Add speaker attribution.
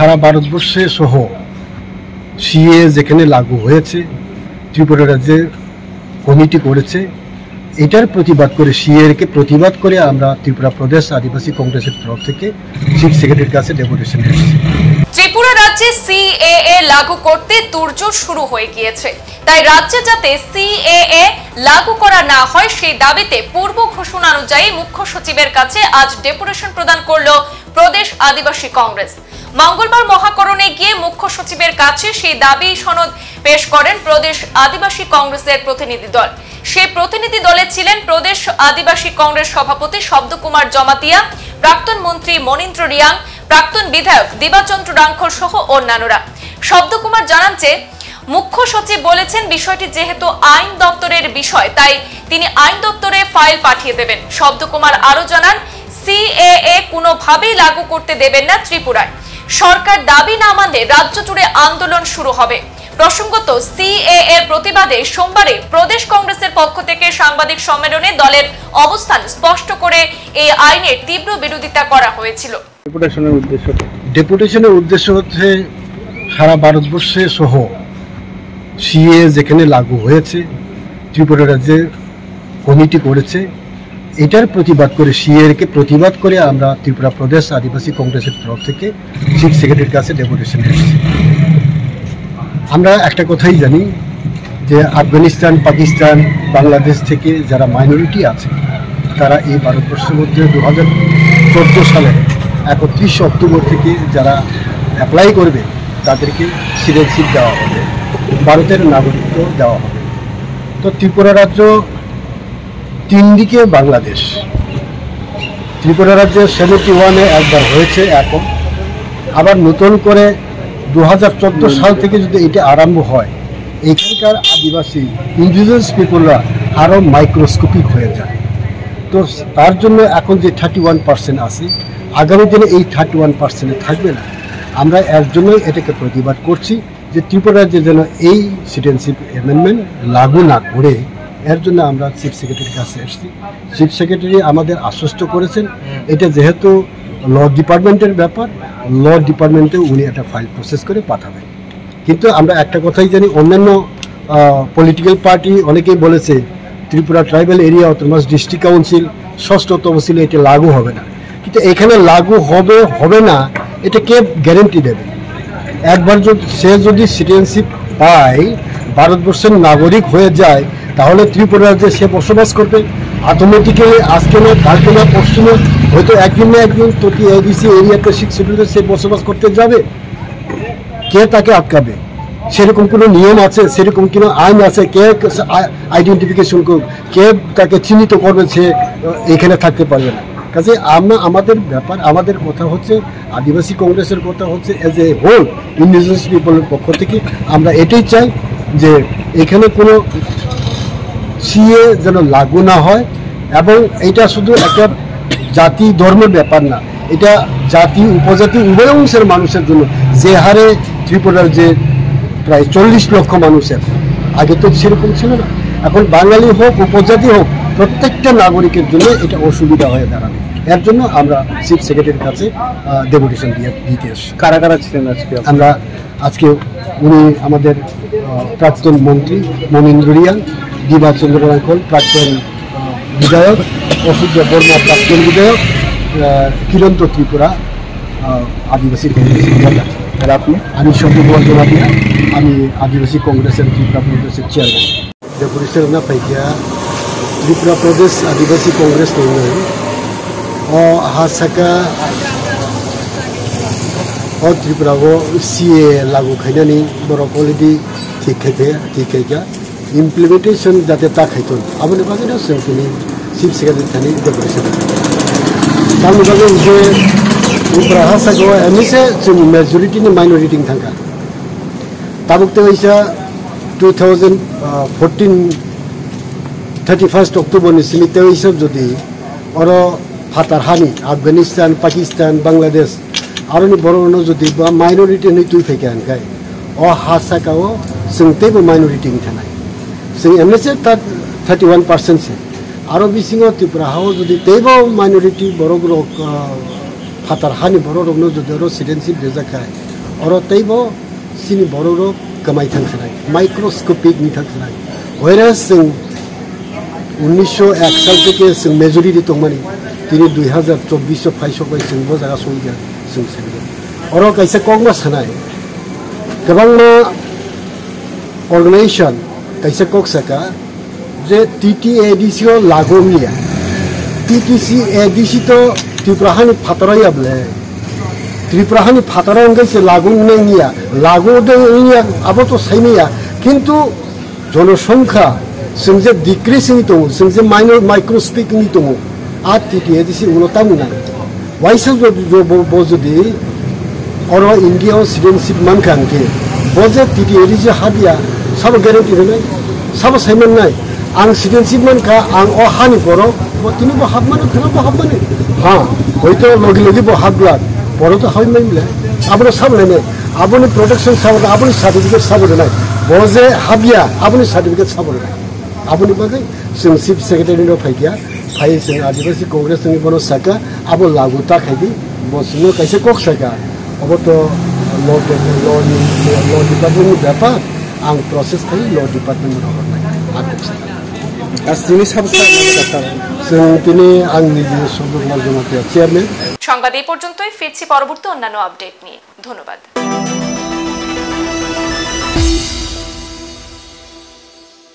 Speaker 1: সারা ভারতবর্ষে সহ সিএ যেখানে লাগু হয়েছে ত্রিপুরা রাজ্যে কমিটি করেছে, এটার প্রতিবাদ করে সিএকে প্রতিবাদ করে আমরা ত্রিপুরা প্রদেশ আদিবাসী কংগ্রেসের তরফ থেকে চিফ সেক্রেটারির কাছে ডেপুটেশন দিয়েছি।
Speaker 2: ত্রিপুরা রাজ্যে সিএএ লাগু করতে তোড়জোড় শুরু হয়ে গিয়েছে, তাই রাজ্যে যাতে সিএএ লাগু করা না হয় সেই দাবিতে পূর্ব ঘোষণা অনুযায়ী মুখ্য সচিবের কাছে আজ ডেপুটেশন প্রদান করলো প্রদেশ আদিবাসী কংগ্রেস। মঙ্গলবার মহাকরণে গিয়ে মুখ্য সচিবের কাছে সেই দাবি সনদ পেশ করেন প্রদেশ আদিবাসী কংগ্রেসের প্রতিনিধি দল। সেই প্রতিনিধি দলে ছিলেন প্রদেশ আদিবাসী কংগ্রেস সভাপতি শব্দকুমার জমাতিয়া, প্রাক্তন মন্ত্রী মনীন্দ্র রিয়াং, প্রাক্তন বিধায়ক দিবাচন্দ্র রাঙ্খল সহ অন্যান্যরা। শব্দকুমার জানান যে মুখ্য সচিব বলেছেন বিষয়টি যেহেতু আইন দপ্তরের বিষয় তাই তিনি আইন দপ্তরে ফাইল পাঠিয়ে দেবেন। শব্দকুমার আরো জানান সিএএ কোনোভাবেই লাগু করতে দেবেন না ত্রিপুরায়। সরকার দাবি না মানলে রাজ্য জুড়ে আন্দোলন শুরু হবে। প্রসঙ্গত সিএএ এর প্রতিবাদে সোমবারে প্রদেশ কংগ্রেসের পক্ষ থেকে সাংবাদিক সম্মেলনে দলের অবস্থান স্পষ্ট করে এই আইনের তীব্র বিরোধিতা করা হয়েছিল।
Speaker 1: ডেপুটেশনের উদ্দেশ্য হচ্ছে সারা ভারতবর্ষে সহ সিএ যেখানে লাগু হয়েছে ত্রিপুরা রাজ্যে কমিটি করেছে, এটার প্রতিবাদ করে সিএকে প্রতিবাদ করে আমরা ত্রিপুরা প্রদেশ আদিবাসী কংগ্রেসের তরফ থেকে চিফ সেক্রেটারির কাছে ডেপুটেশন দিয়েছি। আমরা একটা কথাই জানি যে আফগানিস্তান, পাকিস্তান, বাংলাদেশ থেকে যারা মাইনরিটি আছে তারা এই ভারতবর্ষের মধ্যে 2014 সালের 31 অক্টোবর থেকে যারা অ্যাপ্লাই করবে তাদেরকে সিটিজেনশিপ দেওয়া হবে, ভারতের নাগরিকত্ব দেওয়া হবে। তো ত্রিপুরা রাজ্য তিন দিকে বাংলাদেশ। ত্রিপুরা রাজ্যে 71-এ একবার হয়েছে, এখন আবার নতুন করে 2014 সাল থেকে যদি এটা আরম্ভ হয় এখানকার আদিবাসী ইন্ডিজিনাস পিপলরা আরও মাইক্রোস্কোপিক হয়ে যায়। তো তার জন্য এখন যে 31% আছে আগামী দিনে এই 31%-এ থাকবে না। আমরা এর জন্যই এটাকে প্রতিবাদ করছি যে ত্রিপুরা রাজ্যে যেন এই সিটিজেনশিপ অ্যামেন্ডমেন্ট লাগু না করে, এর জন্য আমরা চিফ সেক্রেটারির কাছে এসেছি। চিফ সেক্রেটারি আমাদের আশ্বস্ত করেছেন এটা যেহেতু ল ডিপার্টমেন্টের ব্যাপার, ল ডিপার্টমেন্টে উনি একটা ফাইল প্রসেস করে পাঠাবেন। কিন্তু আমরা একটা কথাই জানি, অন্যান্য পলিটিক্যাল পার্টি অনেকেই বলেছে Tripura tribal area autonomous district council 6ষ্ঠ তহসিলে এটা লাগু হবে না, কিন্তু এখানে লাগু হবে না এটা কে গ্যারেন্টি দেবে? একবার যদি সিটিজেনশিপ পায়, ভারতবর্ষের নাগরিক হয়ে যায়, তাহলে ত্রিপুরা রাজ্যে সে বসবাস করবে অটোমেটিক্যালি। আজকে না, কালকে না, পরশু না, হয়তো একদিন না একদিন তো কি এবিসি এরিয়াতে 6 শিডিউলে সে বসবাস করতে যাবে। কে তাকে আটকাবে? সেরকম কোনো নিয়ম আছে, সেরকম কোনো আইন আছে? কে আইডেন্টিফিকেশন করবে? কে তাকে চিহ্নিত করবে সে এখানে থাকতে পারবে না? কাজে আমাদের ব্যাপার, আমাদের কথা হচ্ছে, আদিবাসী কংগ্রেসের কথা হচ্ছে এজ এ হোল ইন্ডিজিনাস পিপলের পক্ষ থেকে আমরা এটাই চাই যে এখানে কোনো সিএ যেন লাগু না হয়। এবং এটা শুধু একটা জাতি ধর্মের ব্যাপার না, এটা জাতি উপজাতি উভয় অংশের মানুষের জন্য। যে হারে ত্রিপুরার যে প্রায় 40 লক্ষ মানুষের, আগে তো সেরকম ছিল না, এখন বাঙালি হোক উপজাতি হোক প্রত্যেকটা নাগরিকের জন্য এটা অসুবিধা হয়ে দাঁড়াবে। এর জন্য আমরা চিফ সেক্রেটারির কাছে ডেপুটেশন দিতে এসেছি। কারা কারা ছিলেন আজকে? আমরা আজকে উনি আমাদের প্রাক্তন মন্ত্রী মনীন্দ্র রিয়াং, দিবাচন্দ্র রাঙ্খল প্রাক্তন বিধায়ক, অসূর্য বর্মা প্রাক্তন বিধায়ক, কিরন্ত ত্রিপুরা আদিবাসী কংগ্রেসের নেতা। আর আপনি? আমি শব্দকুমার জমাতিয়া, আমি আদিবাসী কংগ্রেসের ত্রিপুরা প্রদেশের চেয়ারম্যান। ডেপুটেশন না পাইকিয়া ত্রিপুরা প্রদেশ আদিবাসী কংগ্রেস তৈরি हासाका और त्रिपुरा को सीए लागू खाई बर पलिटी ठीक इमप्लीमेंटेशन जाते ताखायन आबोनि बागैनो जोंनि चिफ सेक्रेटारि थानि डेपुटेशन तानि बागै जे त्रिपुरा हासाखौ एनिसे जों मेजरिटी माइनरिटी थांगा ताबुकते वैसा 2014 31 अक्टोबर नि सिमिते वैसा जदि और फातार हानि आफगानिस्तान पाकिस्तान बांग्लादेश आरो बर'नो जुदि माइनरिटी नै तुइ फैखान गाय अ हासाकाओ जोंतेबो माइनरिटी थानाय जों एमएसए 31% से आरो बिसिङो त्रिपुराहाव जुदि तेबो माइनरिटी बर' फातार हानि बर'नो जुदि सिटिजेनशिप देजाखाय और तैबो सिनि बर'रो कमाई थांसनाय माइक्रोस्कोपिक नि थांसनाय व्हेरेस जों 1901 साल থেকে जों मेजरिटी दंमानि दिनै 2024 फाइसबाय जों बो जागा सलिया जों सेबो और कैसे कगमा सानाय गोबांना ऑर्गेनाइजेशन कैसे कक सका जे TTADC लागू मिया TTCADC तो त्रिपुराहानि फातरायाबले त्रिपुराहानि फातरायाव कैसे लागू नैया लागू नैया अब तो सैनिया किंतु जनसंख्या जों जे डिक्रिसिंग दङ जों जे माइक्रोस्कोपिक नि दङ आ TTADC उलटा मुना वाइसो बजुदि और इंडिया सिटीजनशिप मानखांके बजे TTADC हाबिया सब गारंटी होनाय सब साइमन नाय आं सिटीजनशिप मानखा आं अ हानि बर' तिनि बो हाबमानो थना बो हाबमानो हां हयतो लगे लगे बो हाबला बर' तो हाबनाय मिला आबनो साबलायनाय आबनो प्रोटेक्शन साबो आबनो सर्टिफिकेट साबो नाय बजे हाबिया आबनो सर्टिफिकेट साबो नाय आबनो बागै जों चीफ सेक्रेटारि नो फाइगिया फाइ जों आदिवासी कांग्रेस नि बनो साका आबो लागु ताखायदि बसनो कैसे कक साका अब तो लॉ डिपार्टमेंट व्यापार आं प्रोसेस खाली लॉ डिपार्टमेंट हरनाय
Speaker 2: সংবাদ এই পর্যন্তই, ফিরছি পরবর্তী অন্যান্য আপডেট নিয়ে। ধন্যবাদ।